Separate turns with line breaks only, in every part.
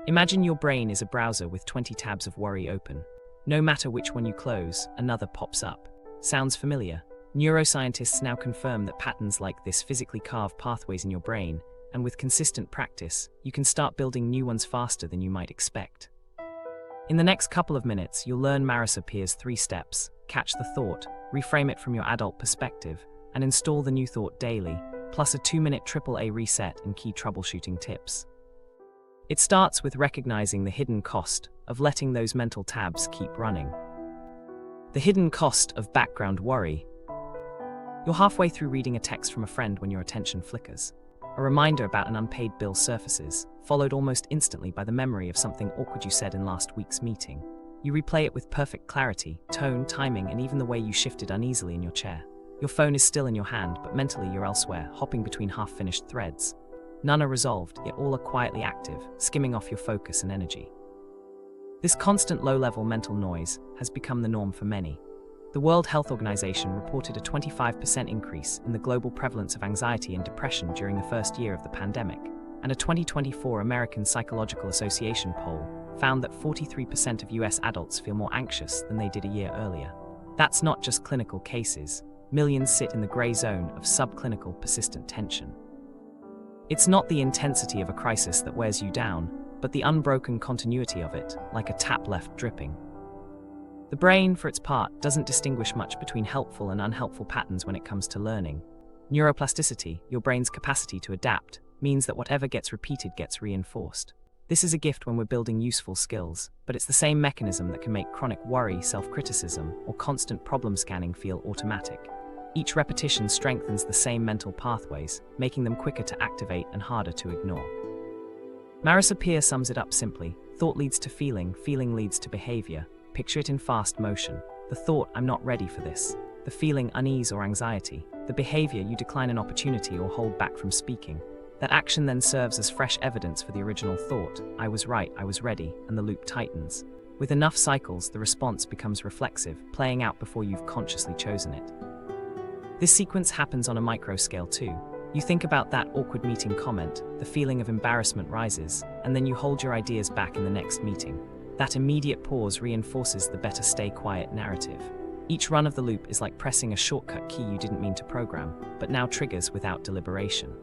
Imagine your brain is a browser with 20 tabs of worry open. No matter which one you close, another pops up. Sounds familiar? Neuroscientists now confirm that patterns like this physically carve pathways in your brain, and with consistent practice, you can start building new ones faster than you might expect. In the next couple of minutes, you'll learn Maris Pier's 3 steps: catch the thought, reframe it from your adult perspective, and install the new thought daily, plus a 2-minute AAA reset and key troubleshooting tips. It starts with recognizing the hidden cost of letting those mental tabs keep running. The hidden cost of background worry. You're halfway through reading a text from a friend when your attention flickers. A reminder about an unpaid bill surfaces, followed almost instantly by the memory of something awkward you said in last week's meeting. You replay it with perfect clarity, tone, timing, and even the way you shifted uneasily in your chair. Your phone is still in your hand, but mentally you're elsewhere, hopping between half-finished threads. None are resolved, yet all are quietly active, skimming off your focus and energy. This constant low-level mental noise has become the norm for many. The World Health Organization reported a 25% increase in the global prevalence of anxiety and depression during the first year of the pandemic, and a 2024 American Psychological Association poll found that 43% of US adults feel more anxious than they did a year earlier. That's not just clinical cases. Millions sit in the gray zone of subclinical persistent tension. It's not the intensity of a crisis that wears you down, but the unbroken continuity of it, like a tap left dripping. The brain, for its part, doesn't distinguish much between helpful and unhelpful patterns when it comes to learning. Neuroplasticity, your brain's capacity to adapt, means that whatever gets repeated gets reinforced. This is a gift when we're building useful skills, but it's the same mechanism that can make chronic worry, self-criticism, or constant problem scanning feel automatic. Each repetition strengthens the same mental pathways, making them quicker to activate and harder to ignore. Maris Pier sums it up simply: thought leads to feeling, feeling leads to behavior. Picture it in fast motion. The thought, I'm not ready for this. The feeling, unease or anxiety. The behavior, you decline an opportunity or hold back from speaking. That action then serves as fresh evidence for the original thought, I was right, I was ready, and the loop tightens. With enough cycles, the response becomes reflexive, playing out before you've consciously chosen it. This sequence happens on a micro scale too. You think about that awkward meeting comment, the feeling of embarrassment rises, and then you hold your ideas back in the next meeting. That immediate pause reinforces the better stay quiet narrative. Each run of the loop is like pressing a shortcut key you didn't mean to program, but now triggers without deliberation.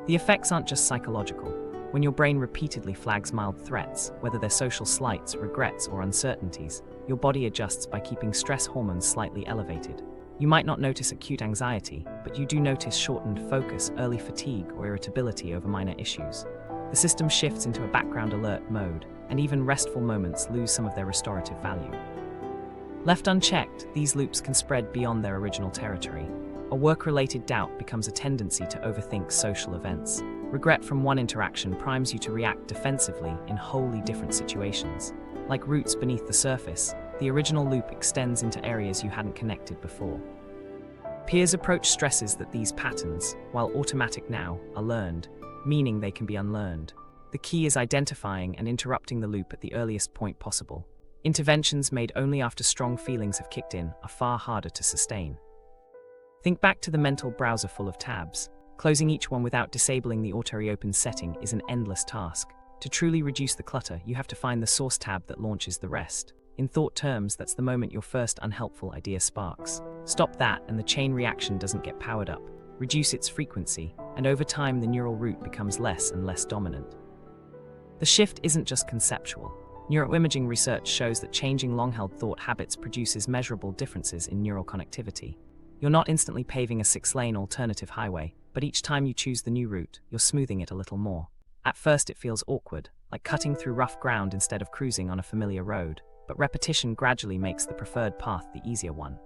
The effects aren't just psychological. When your brain repeatedly flags mild threats, whether they're social slights, regrets, or uncertainties, your body adjusts by keeping stress hormones slightly elevated. You might not notice acute anxiety, but you do notice shortened focus, early fatigue, or irritability over minor issues. The system shifts into a background alert mode, and even restful moments lose some of their restorative value. Left unchecked, these loops can spread beyond their original territory. A work-related doubt becomes a tendency to overthink social events. Regret from one interaction primes you to react defensively in wholly different situations. Like roots beneath the surface, the original loop extends into areas you hadn't connected before. Pier's approach stresses that these patterns, while automatic now, are learned, meaning they can be unlearned. The key is identifying and interrupting the loop at the earliest point possible. Interventions made only after strong feelings have kicked in are far harder to sustain. Think back to the mental browser full of tabs. Closing each one without disabling the auto-reopen setting is an endless task. To truly reduce the clutter, you have to find the source tab that launches the rest. In thought terms, that's the moment your first unhelpful idea sparks. Stop that and the chain reaction doesn't get powered up. Reduce its frequency, and over time the neural route becomes less and less dominant. The shift isn't just conceptual. Neuroimaging research shows that changing long-held thought habits produces measurable differences in neural connectivity. You're not instantly paving a 6-lane alternative highway, but each time you choose the new route, you're smoothing it a little more. At first it feels awkward, like cutting through rough ground instead of cruising on a familiar road, but repetition gradually makes the preferred path the easier one.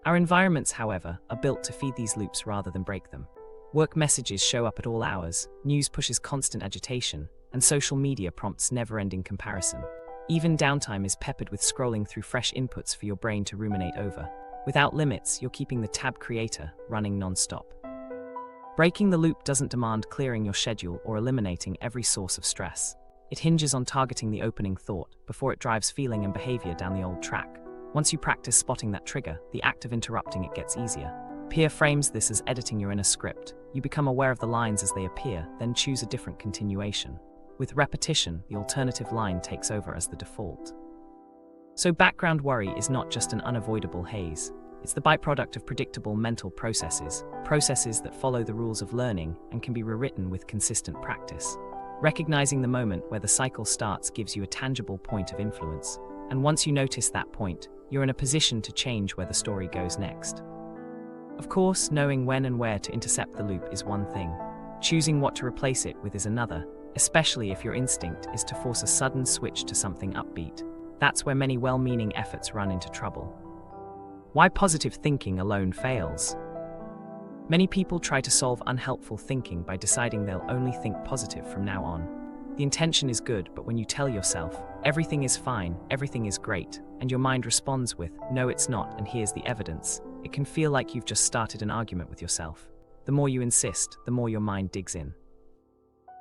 Our environments, however, are built to feed these loops rather than break them. Work messages show up at all hours, news pushes constant agitation, and social media prompts never-ending comparison. Even downtime is peppered with scrolling through fresh inputs for your brain to ruminate over. Without limits, you're keeping the tab creator running non-stop. Breaking the loop doesn't demand clearing your schedule or eliminating every source of stress. It hinges on targeting the opening thought before it drives feeling and behavior down the old track. Once you practice spotting that trigger, the act of interrupting it gets easier. Pier frames this as editing your inner script. You become aware of the lines as they appear, then choose a different continuation. With repetition, the alternative line takes over as the default. So background worry is not just an unavoidable haze. It's the byproduct of predictable mental processes that follow the rules of learning and can be rewritten with consistent practice. Recognizing the moment where the cycle starts gives you a tangible point of influence, and once you notice that point, you're in a position to change where the story goes next. Of course, knowing when and where to intercept the loop is one thing. Choosing what to replace it with is another, especially if your instinct is to force a sudden switch to something upbeat. That's where many well-meaning efforts run into trouble. Why positive thinking alone fails? Many people try to solve unhelpful thinking by deciding they'll only think positive from now on. The intention is good, but when you tell yourself, everything is fine, everything is great, and your mind responds with, no it's not, and here's the evidence, it can feel like you've just started an argument with yourself. The more you insist, the more your mind digs in.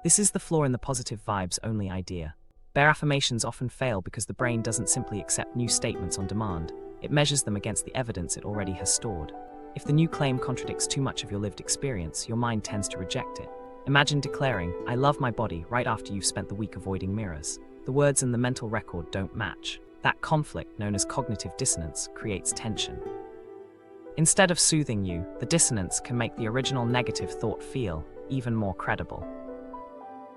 This is the flaw in the positive vibes only idea. Bare affirmations often fail because the brain doesn't simply accept new statements on demand. It measures them against the evidence it already has stored. If the new claim contradicts too much of your lived experience, your mind tends to reject it. Imagine declaring, I love my body, right after you've spent the week avoiding mirrors. The words and the mental record don't match. That conflict, known as cognitive dissonance, creates tension. Instead of soothing you, the dissonance can make the original negative thought feel even more credible.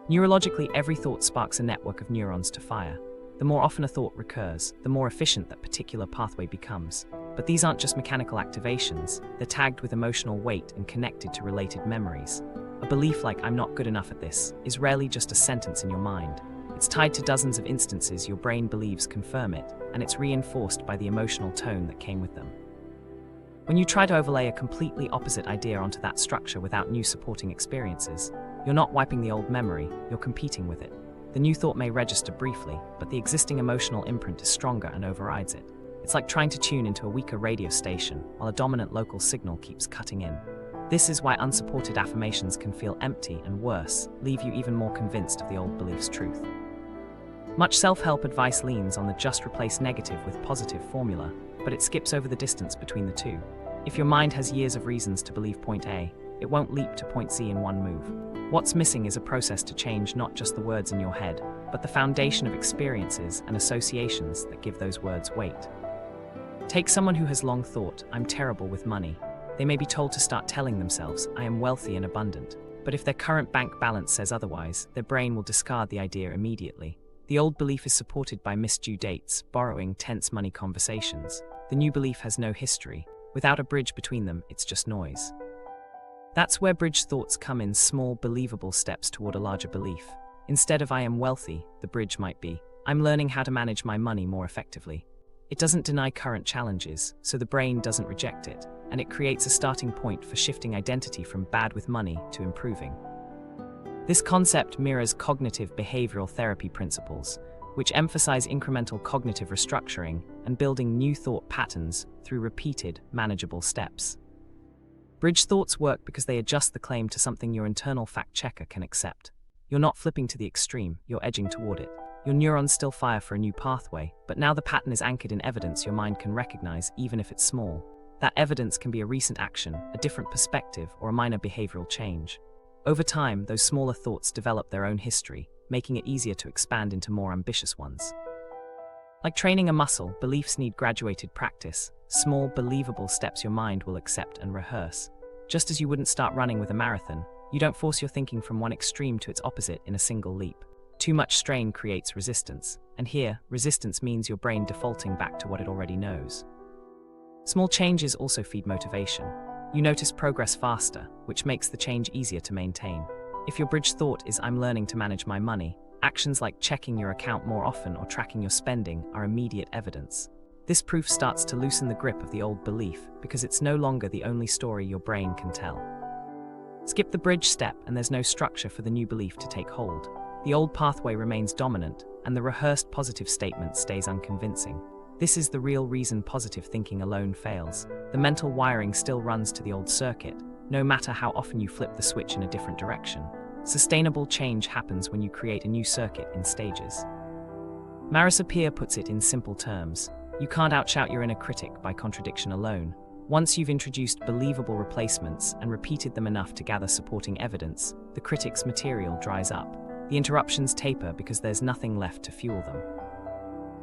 Neurologically, every thought sparks a network of neurons to fire. The more often a thought recurs, the more efficient that particular pathway becomes. But these aren't just mechanical activations, they're tagged with emotional weight and connected to related memories. A belief like I'm not good enough at this is rarely just a sentence in your mind. It's tied to dozens of instances your brain believes confirm it, and it's reinforced by the emotional tone that came with them. When you try to overlay a completely opposite idea onto that structure without new supporting experiences, you're not wiping the old memory, you're competing with it. The new thought may register briefly, but the existing emotional imprint is stronger and overrides it. It's like trying to tune into a weaker radio station while a dominant local signal keeps cutting in. This is why unsupported affirmations can feel empty and worse, leave you even more convinced of the old belief's truth. Much self-help advice leans on the just replace negative with positive formula, but it skips over the distance between the two. If your mind has years of reasons to believe point A, it won't leap to point C in one move. What's missing is a process to change not just the words in your head, but the foundation of experiences and associations that give those words weight. Take someone who has long thought, I'm terrible with money. They may be told to start telling themselves, I am wealthy and abundant. But if their current bank balance says otherwise, their brain will discard the idea immediately. The old belief is supported by missed due dates, borrowing, tense money conversations. The new belief has no history. Without a bridge between them, it's just noise. That's where bridge thoughts come in, small, believable steps toward a larger belief. Instead of I am wealthy, the bridge might be, I'm learning how to manage my money more effectively. It doesn't deny current challenges, so the brain doesn't reject it, and it creates a starting point for shifting identity from bad with money to improving. This concept mirrors cognitive behavioral therapy principles, which emphasize incremental cognitive restructuring and building new thought patterns through repeated, manageable steps. Bridge thoughts work because they adjust the claim to something your internal fact checker can accept. You're not flipping to the extreme, you're edging toward it. Your neurons still fire for a new pathway, but now the pattern is anchored in evidence your mind can recognize, even if it's small. That evidence can be a recent action, a different perspective, or a minor behavioral change. Over time, those smaller thoughts develop their own history, making it easier to expand into more ambitious ones. Like training a muscle, beliefs need graduated practice, small, believable steps your mind will accept and rehearse. Just as you wouldn't start running with a marathon, you don't force your thinking from one extreme to its opposite in a single leap. Too much strain creates resistance, and here, resistance means your brain defaulting back to what it already knows. Small changes also feed motivation. You notice progress faster, which makes the change easier to maintain. If your bridge thought is I'm learning to manage my money, actions like checking your account more often or tracking your spending are immediate evidence. This proof starts to loosen the grip of the old belief because it's no longer the only story your brain can tell. Skip the bridge step and there's no structure for the new belief to take hold. The old pathway remains dominant and the rehearsed positive statement stays unconvincing. This is the real reason positive thinking alone fails. The mental wiring still runs to the old circuit, no matter how often you flip the switch in a different direction. Sustainable change happens when you create a new circuit in stages. Maris Pier puts it in simple terms. You can't outshout your inner critic by contradiction alone. Once you've introduced believable replacements and repeated them enough to gather supporting evidence, the critic's material dries up. The interruptions taper because there's nothing left to fuel them.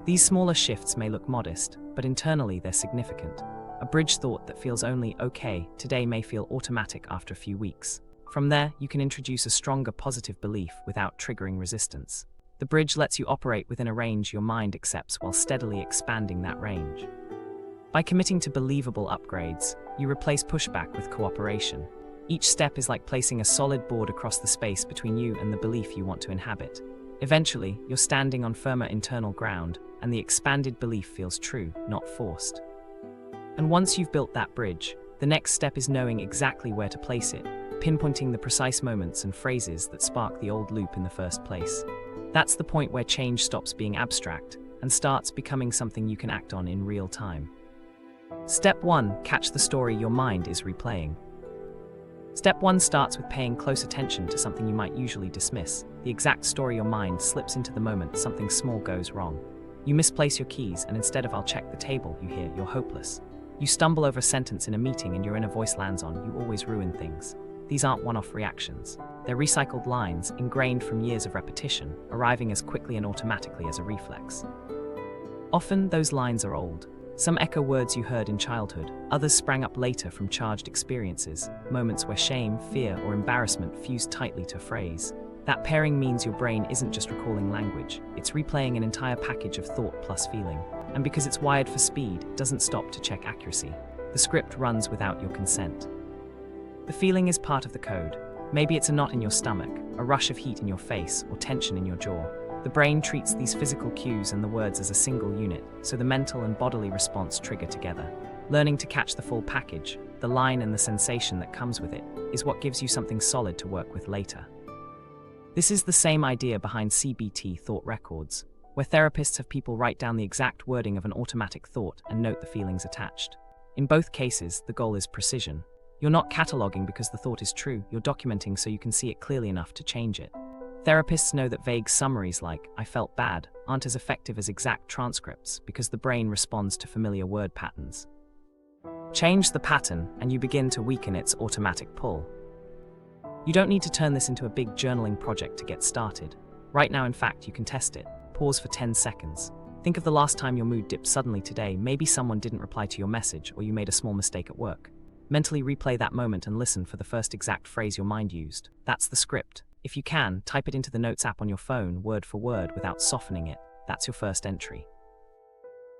These smaller shifts may look modest, but internally they're significant. A bridge thought that feels only okay today may feel automatic after a few weeks. From there, you can introduce a stronger positive belief without triggering resistance. The bridge lets you operate within a range your mind accepts while steadily expanding that range. By committing to believable upgrades, you replace pushback with cooperation. Each step is like placing a solid board across the space between you and the belief you want to inhabit. Eventually, you're standing on firmer internal ground, and the expanded belief feels true, not forced. And once you've built that bridge, the next step is knowing exactly where to place it, pinpointing the precise moments and phrases that spark the old loop in the first place. That's the point where change stops being abstract and starts becoming something you can act on in real time. Step 1. Catch the story your mind is replaying. Step 1 starts with paying close attention to something you might usually dismiss, the exact story your mind slips into the moment something small goes wrong. You misplace your keys, and instead of "I'll check the table," you hear "you're hopeless." You stumble over a sentence in a meeting and your inner voice lands on "you always ruin things." These aren't one-off reactions. They're recycled lines, ingrained from years of repetition, arriving as quickly and automatically as a reflex. Often, those lines are old. Some echo words you heard in childhood, others sprang up later from charged experiences, moments where shame, fear, or embarrassment fused tightly to a phrase. That pairing means your brain isn't just recalling language, it's replaying an entire package of thought plus feeling. And because it's wired for speed, it doesn't stop to check accuracy. The script runs without your consent. The feeling is part of the code. Maybe it's a knot in your stomach, a rush of heat in your face, or tension in your jaw. The brain treats these physical cues and the words as a single unit, so the mental and bodily response trigger together. Learning to catch the full package, the line and the sensation that comes with it, is what gives you something solid to work with later. This is the same idea behind CBT thought records, where therapists have people write down the exact wording of an automatic thought and note the feelings attached. In both cases, the goal is precision. You're not cataloging because the thought is true, you're documenting so you can see it clearly enough to change it. Therapists know that vague summaries like "I felt bad" aren't as effective as exact transcripts because the brain responds to familiar word patterns. Change the pattern and you begin to weaken its automatic pull. You don't need to turn this into a big journaling project to get started. Right now, in fact, you can test it. Pause for 10 seconds. Think of the last time your mood dipped suddenly today. Maybe someone didn't reply to your message or you made a small mistake at work. Mentally replay that moment and listen for the first exact phrase your mind used. That's the script. If you can, type it into the Notes app on your phone, word for word, without softening it. That's your first entry.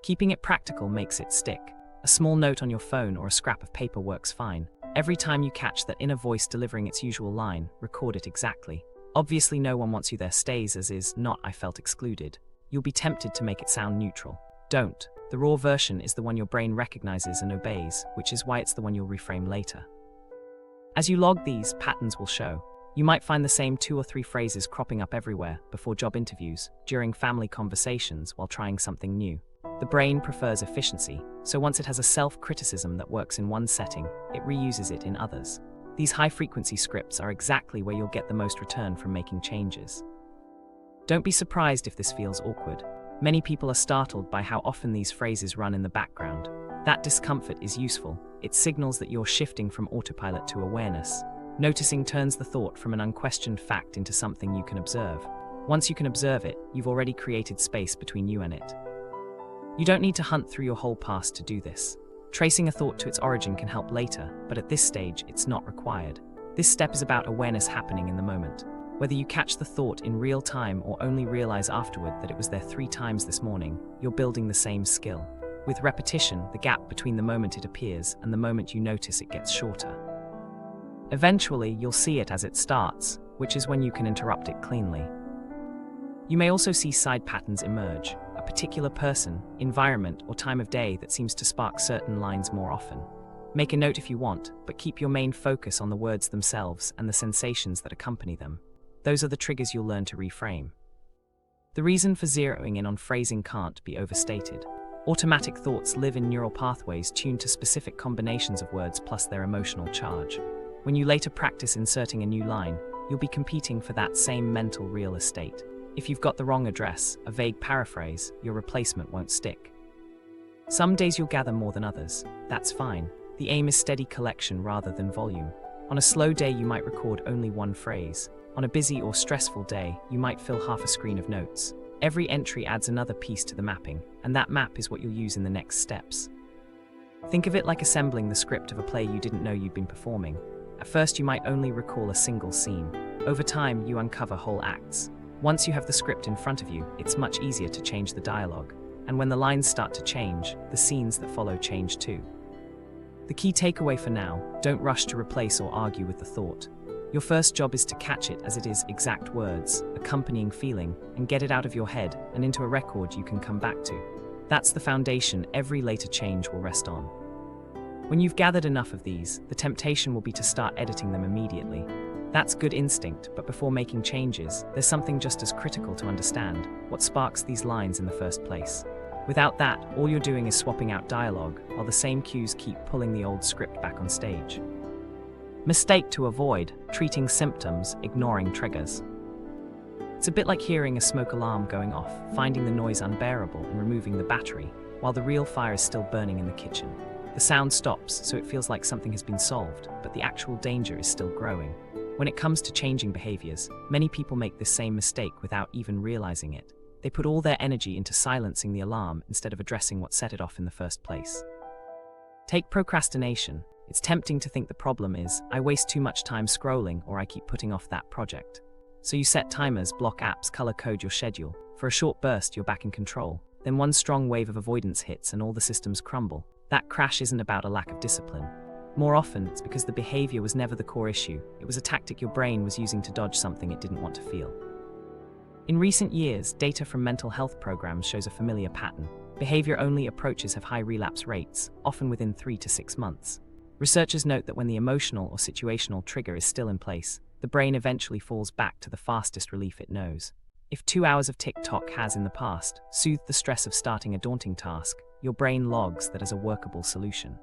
Keeping it practical makes it stick. A small note on your phone or a scrap of paper works fine. Every time you catch that inner voice delivering its usual line, record it exactly. Obviously, no one wants you there stays as is, not "I felt excluded." You'll be tempted to make it sound neutral. Don't. The raw version is the one your brain recognizes and obeys, which is why it's the one you'll reframe later. As you log these, patterns will show. You might find the same 2 or 3 phrases cropping up everywhere, before job interviews, during family conversations, while trying something new. The brain prefers efficiency, so once it has a self-criticism that works in one setting, it reuses it in others. These high-frequency scripts are exactly where you'll get the most return from making changes. Don't be surprised if this feels awkward. Many people are startled by how often these phrases run in the background. That discomfort is useful. It signals that you're shifting from autopilot to awareness. Noticing turns the thought from an unquestioned fact into something you can observe. Once you can observe it, you've already created space between you and it. You don't need to hunt through your whole past to do this. Tracing a thought to its origin can help later, but at this stage, it's not required. This step is about awareness happening in the moment. Whether you catch the thought in real time or only realize afterward that it was there 3 times this morning, you're building the same skill. With repetition, the gap between the moment it appears and the moment you notice it gets shorter. Eventually, you'll see it as it starts, which is when you can interrupt it cleanly. You may also see side patterns emerge, a particular person, environment, or time of day that seems to spark certain lines more often. Make a note if you want, but keep your main focus on the words themselves and the sensations that accompany them. Those are the triggers you'll learn to reframe. The reason for zeroing in on phrasing can't be overstated. Automatic thoughts live in neural pathways tuned to specific combinations of words plus their emotional charge. When you later practice inserting a new line, you'll be competing for that same mental real estate. If you've got the wrong address, a vague paraphrase, your replacement won't stick. Some days you'll gather more than others. That's fine. The aim is steady collection rather than volume. On a slow day, you might record only 1 phrase. On a busy or stressful day, you might fill half a screen of notes. Every entry adds another piece to the mapping, and that map is what you'll use in the next steps. Think of it like assembling the script of a play you didn't know you'd been performing. At first, you might only recall a single scene. Over time, you uncover whole acts. Once you have the script in front of you, it's much easier to change the dialogue. And when the lines start to change, the scenes that follow change too. The key takeaway for now: don't rush to replace or argue with the thought. Your first job is to catch it as it is, exact words, accompanying feeling, and get it out of your head and into a record you can come back to. That's the foundation every later change will rest on. When you've gathered enough of these, the temptation will be to start editing them immediately. That's good instinct, but before making changes, there's something just as critical to understand: what sparks these lines in the first place. Without that, all you're doing is swapping out dialogue, while the same cues keep pulling the old script back on stage. Mistake to avoid: treating symptoms, ignoring triggers. It's a bit like hearing a smoke alarm going off, finding the noise unbearable and removing the battery, while the real fire is still burning in the kitchen. The sound stops, so it feels like something has been solved, but the actual danger is still growing. When it comes to changing behaviors, many people make this same mistake without even realizing it. They put all their energy into silencing the alarm instead of addressing what set it off in the first place. Take procrastination. It's tempting to think the problem is, I waste too much time scrolling, or I keep putting off that project. So you set timers, block apps, color code your schedule. For a short burst, you're back in control. Then one strong wave of avoidance hits and all the systems crumble. That crash isn't about a lack of discipline. More often, it's because the behavior was never the core issue. It was a tactic your brain was using to dodge something it didn't want to feel. In recent years, data from mental health programs shows a familiar pattern. Behavior-only approaches have high relapse rates, often within 3 to 6 months. Researchers note that when the emotional or situational trigger is still in place, the brain eventually falls back to the fastest relief it knows. If 2 hours of TikTok has in the past soothed the stress of starting a daunting task, your brain logs that as a workable solution.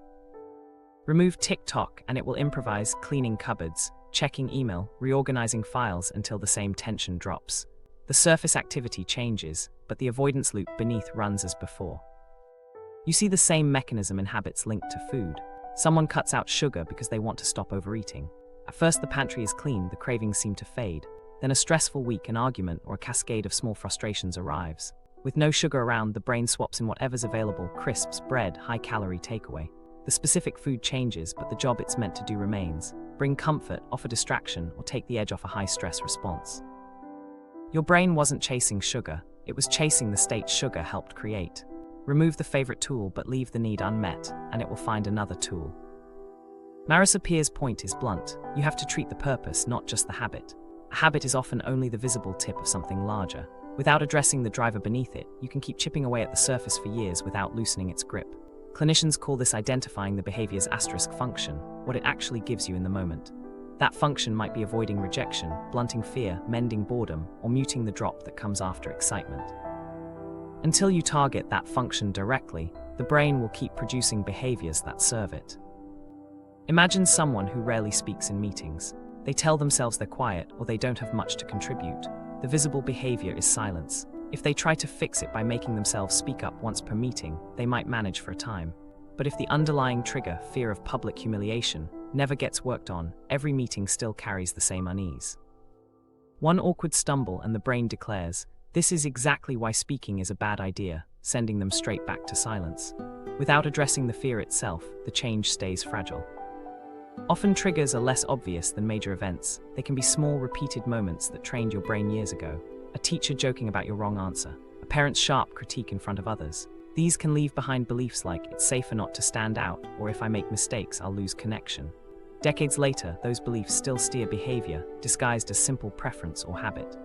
Remove TikTok and it will improvise, cleaning cupboards, checking email, reorganizing files until the same tension drops. The surface activity changes, but the avoidance loop beneath runs as before. You see the same mechanism in habits linked to food. Someone cuts out sugar because they want to stop overeating. At first the pantry is clean, the cravings seem to fade. Then a stressful week, an argument, or a cascade of small frustrations arrives. With no sugar around, the brain swaps in whatever's available: crisps, bread, high-calorie takeaway. The specific food changes, but the job it's meant to do remains: bring comfort, offer distraction, or take the edge off a high-stress response. Your brain wasn't chasing sugar, it was chasing the state sugar helped create. Remove the favorite tool but leave the need unmet, and it will find another tool. Maris Pier's point is blunt: you have to treat the purpose, not just the habit. A habit is often only the visible tip of something larger. Without addressing the driver beneath it, you can keep chipping away at the surface for years without loosening its grip. Clinicians call this identifying the behavior's asterisk function, what it actually gives you in the moment. That function might be avoiding rejection, blunting fear, mending boredom, or muting the drop that comes after excitement. Until you target that function directly, the brain will keep producing behaviors that serve it. Imagine someone who rarely speaks in meetings. They tell themselves they're quiet or they don't have much to contribute. The visible behavior is silence. If they try to fix it by making themselves speak up once per meeting, they might manage for a time. But if the underlying trigger, fear of public humiliation, never gets worked on, every meeting still carries the same unease. One awkward stumble and the brain declares, this is exactly why speaking is a bad idea, sending them straight back to silence. Without addressing the fear itself, the change stays fragile. Often triggers are less obvious than major events. They can be small, repeated moments that trained your brain years ago. A teacher joking about your wrong answer. A parent's sharp critique in front of others. These can leave behind beliefs like, it's safer not to stand out, or if I make mistakes, I'll lose connection. Decades later, those beliefs still steer behavior, disguised as simple preference or habit.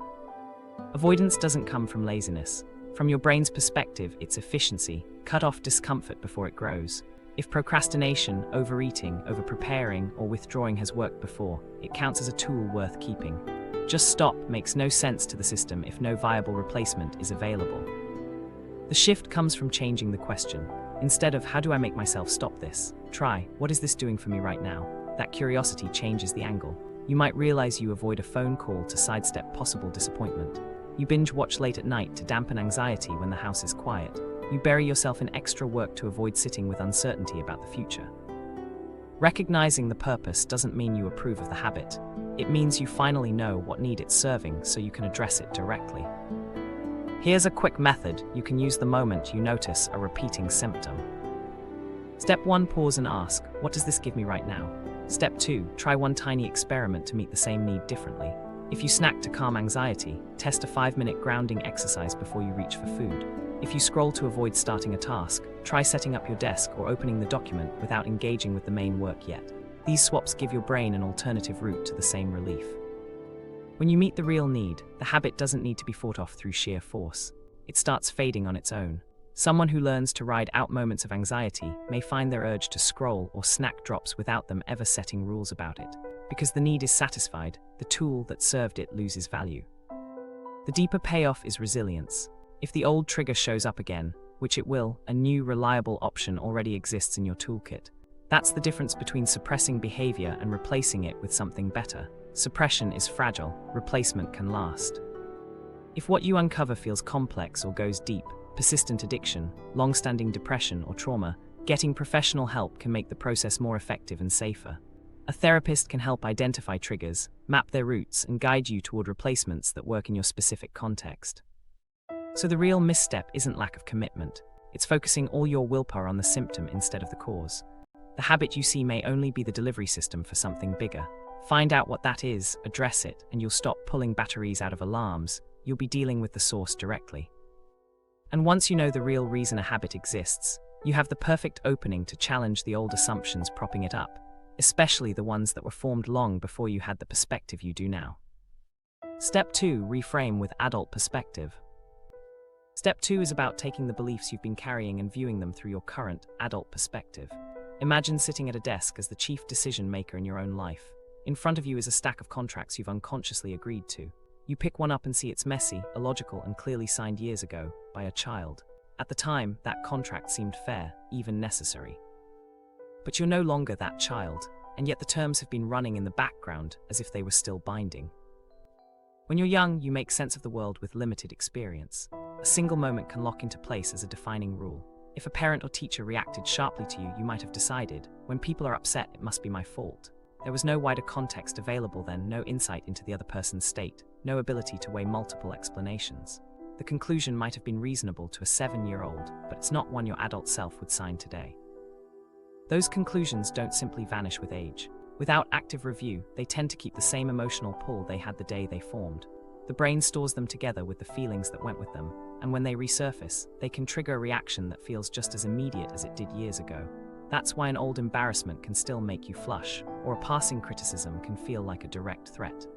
Avoidance doesn't come from laziness. From your brain's perspective, it's efficiency. Cut off discomfort before it grows. If procrastination, overeating, overpreparing, or withdrawing has worked before, it counts as a tool worth keeping. Just stop makes no sense to the system if no viable replacement is available. The shift comes from changing the question. Instead of, how do I make myself stop this? Try, what is this doing for me right now? That curiosity changes the angle. You might realize you avoid a phone call to sidestep possible disappointment. You binge watch late at night to dampen anxiety when the house is quiet. You bury yourself in extra work to avoid sitting with uncertainty about the future. Recognizing the purpose doesn't mean you approve of the habit. It means you finally know what need it's serving so you can address it directly. Here's a quick method you can use the moment you notice a repeating symptom. Step 1, pause and ask, what does this give me right now? Step 2, try one tiny experiment to meet the same need differently. If you snack to calm anxiety, test a 5-minute grounding exercise before you reach for food. If you scroll to avoid starting a task, try setting up your desk or opening the document without engaging with the main work yet. These swaps give your brain an alternative route to the same relief. When you meet the real need, the habit doesn't need to be fought off through sheer force. It starts fading on its own. Someone who learns to ride out moments of anxiety may find their urge to scroll or snack drops without them ever setting rules about it. Because the need is satisfied, the tool that served it loses value. The deeper payoff is resilience. If the old trigger shows up again, which it will, a new, reliable option already exists in your toolkit. That's the difference between suppressing behavior and replacing it with something better. Suppression is fragile, replacement can last. If what you uncover feels complex or goes deep, persistent addiction, long-standing depression or trauma, getting professional help can make the process more effective and safer. A therapist can help identify triggers, map their roots, and guide you toward replacements that work in your specific context. So the real misstep isn't lack of commitment, it's focusing all your willpower on the symptom instead of the cause. The habit you see may only be the delivery system for something bigger. Find out what that is, address it, and you'll stop pulling batteries out of alarms. You'll be dealing with the source directly. And once you know the real reason a habit exists, you have the perfect opening to challenge the old assumptions propping it up, especially the ones that were formed long before you had the perspective you do now. Step 2, reframe with adult perspective. Step 2 is about taking the beliefs you've been carrying and viewing them through your current, adult perspective. Imagine sitting at a desk as the chief decision maker in your own life. In front of you is a stack of contracts you've unconsciously agreed to. You pick one up and see it's messy, illogical, and clearly signed years ago by a child. At the time, that contract seemed fair, even necessary. But you're no longer that child, and yet the terms have been running in the background as if they were still binding. When you're young, you make sense of the world with limited experience. A single moment can lock into place as a defining rule. If a parent or teacher reacted sharply to you, you might have decided, when people are upset, it must be my fault. There was no wider context available then, no insight into the other person's state, no ability to weigh multiple explanations. The conclusion might have been reasonable to a 7-year-old, but it's not one your adult self would sign today. Those conclusions don't simply vanish with age. Without active review, they tend to keep the same emotional pull they had the day they formed. The brain stores them together with the feelings that went with them, and when they resurface, they can trigger a reaction that feels just as immediate as it did years ago. That's why an old embarrassment can still make you flush, or a passing criticism can feel like a direct threat.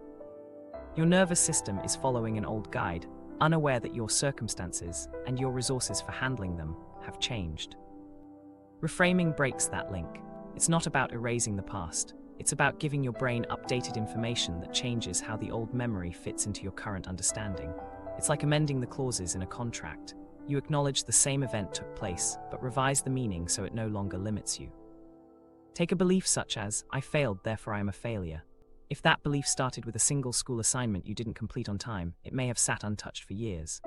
Your nervous system is following an old guide, unaware that your circumstances and your resources for handling them have changed. Reframing breaks that link. It's not about erasing the past. It's about giving your brain updated information that changes how the old memory fits into your current understanding. It's like amending the clauses in a contract. You acknowledge the same event took place, but revise the meaning so it no longer limits you. Take a belief such as, I failed, therefore I am a failure. If that belief started with a single school assignment you didn't complete on time, it may have sat untouched for years.